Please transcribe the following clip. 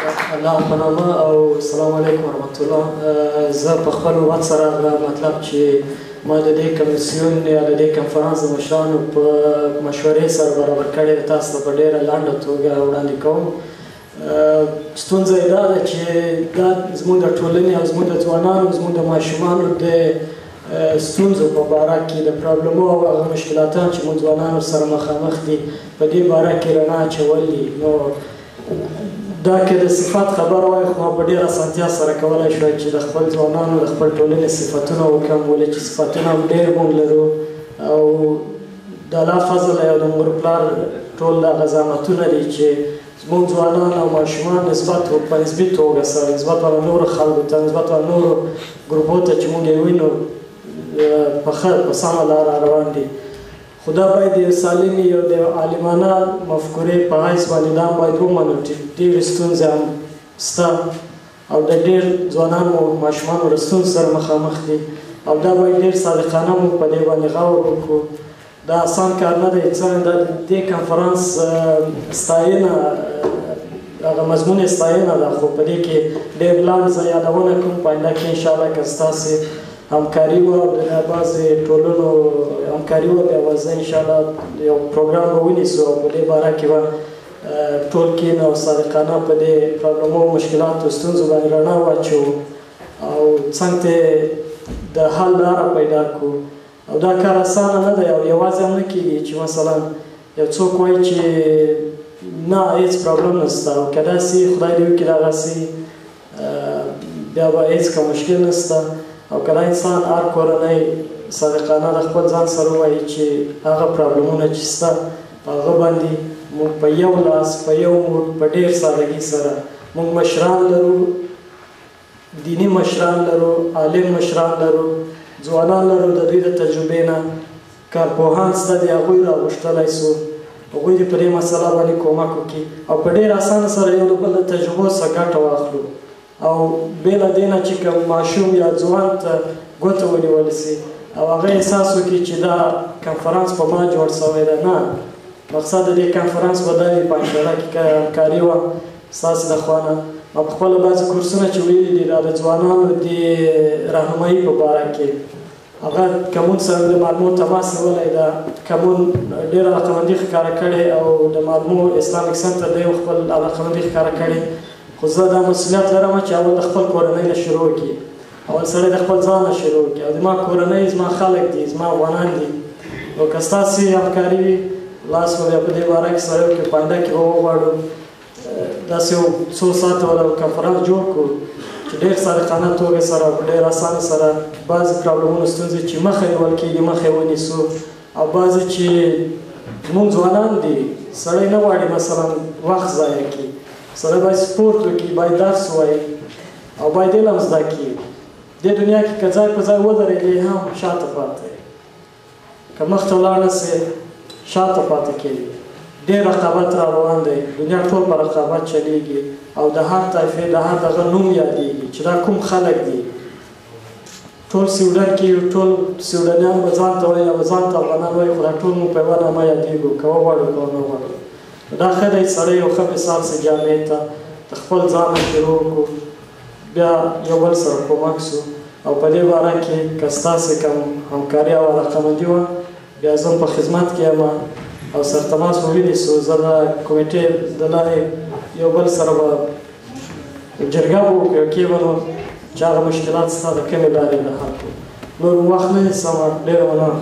الله په نامه او السلام علیکم ورحمت الله. زه په خپل وخت سره مطلب چې ما د دې کمیسیون یا د دې کنفرانس د مشرانو په مشورې سره برابر کړی تاسو ته په ډېره لنډه توګه وړاندې کوم. ستونزه یې دا ده چې دا زموږ د ټولنې او زموږ د ځوانانو زموږ د ماشومانو د ستونزو په باره کې د پرابلمو او هغه مشکلاتان چې موږ ځوانانو سره مخامخ دي په دې باره کې رڼا اچول دي. نو دا که د صفات خبر وای خو ما په ډېره اسانتیا سره کولی شوی چې د خپل ځوانانو د خپل ټولنې صفتونه وکړم، ولې چې صفتونه هم ډېر موږ لرو او د الله فضل او د مور پلار ټول هغه زحمتونه دي چې زموږ ځوانان او ماشومان په نسبي توګه سره نسبت له نورو خلکو ته نسبت له نورو ګروپو ته چې موږ یې وینو په سمه لاره روان دي. خو دا باید د سالمې او د عالمانه مفکورې په حیث باندې دا باید ومنو چې ډېرې ستونزې هم شته او د ډېر ځوانانو او ماشومانو له ستونزو سره مخامخ دي او دا باید ډېر صادقانه موږ په دې باندې غور وکړو. دا آسان کار نه دی. څنګه د دې کنفرانس ستاینه هغه مضمون یې ستاینه ده، خو په دې کې ډېر لاندې زه یادونه کوم په آینده کې انشاءالله که ستاسې همکاري وه او د بعضې ټولنو همکاري وه بیا به زه انشاءالله یو پروګرام به ونیسو او په دې باره کې به ټول کښېنو او صادقانه په دې پرابلمو مشکلاتو ستونزو باندې رڼا واچوو او څنګ ته د حل لاره پیدا کړو. او دا کار اسانه نه دی او یوازې هم نه کېږي چې مثلا یو څوک وایي چې نه هېڅ پرابلم نشته او که داسې خدای دې وکړي دغسې بیا به هېڅ کوم مشکل نشته. او که دا انسان هر کورنۍ صادقانه د خپل ځان سره ووایي چې هغه پرابلمونه چې شته په هغه باندې موږ په یو لاس په یو موډ په ډېر سادګي سره موږ مشران لرو، دیني مشران لرو، عالم مشران لرو، ځوانان لرو د دوی د تجربې نه کارپوهان شته دي هغوی راغوښتلی شو هغوی دې په دې مسله باندې کومک وکړي او په ډېر اسانه سره یو د بل د تجربو څخه ګټه واخلو او بې له دې نه چې که ماشوم یا ځوان ته ګوته ونیول سي او هغه احساس وکړي چې دا کنفرانس په ما جوړ شوی ده. نه، مقصد د دې کنفرانس به دا وي په انشاءالله کې که همکاري وه ستاسې د خوا نه ما پخپله بعضې کورسونه چې ویلي دي دا د ځوانانو د راهنمایي په باره کې هغه کمون سره د معلومو تماس نیولی ده. کمون ډېره علاقمندي ښکاره کړې او د معلومو اسلامیک سنټر دی خپل علاقمندي ښکاره کړې. خو زه دا مسؤلیت لرم چې اول د خپل کورنۍ نه شروع کړي، اول سړی د خپل ځان نه شروع کړي او زما کورنۍ زما خلک دي زما افغانان دي. نو که ستاسې همکاري وي لاس به بیا په دې باره کې سره وکړي. په آینده کې به وغواړو داسې یو څو ساعته والا کنفرانس جوړ کړو چې ډېر صادقانه توګه سره په ډېر اسانه سره بعضې پرابلمونو ستونزې چې مخه نیول کېږي مخه یې ونیسو او بعضې چې زموږ ځوانان دي سړی نه غواړي مثلا وخت ضایع کړي، سره باید سپورت وکړي، باید درس ووایي او باید علم زده کړي. دې دنیا کې که ځای په ځای ودرېږي هم شاته پاتې که مخته ولاړ نه سې شاته پاتې کېږي. ډېر رقابت را روان دی، دنیا ټول په رقابت چلیږي او د هر طایفې د هر دغه نوم یادېږي چې دا کوم خلک دي. ټول سویډن کې یو، ټول سویډنیان به ځان ته وایي او ځان ته افغانان وایي خو دا ټول موږ په یوه نامه یادېږو که وغواړو که ونه غواړو. دا ښه دی سړی یو ښه مثال سي جامعې ته د خپل ځان نه شروع کړو بیا یو بل سره کومک سو او په دې باره کې که ستاسې کوم همکاري او علاقمندي وه بیا زه په خدمت کې یم او سرتماس به ونیسو. زه د کمیټې د لارې یو بل سره به جرګه به وکړو کېبلو چې هغه مشکلات ستا د کومې لارې د حل کړو. نور وخت نه نیسم، ډېره مننه.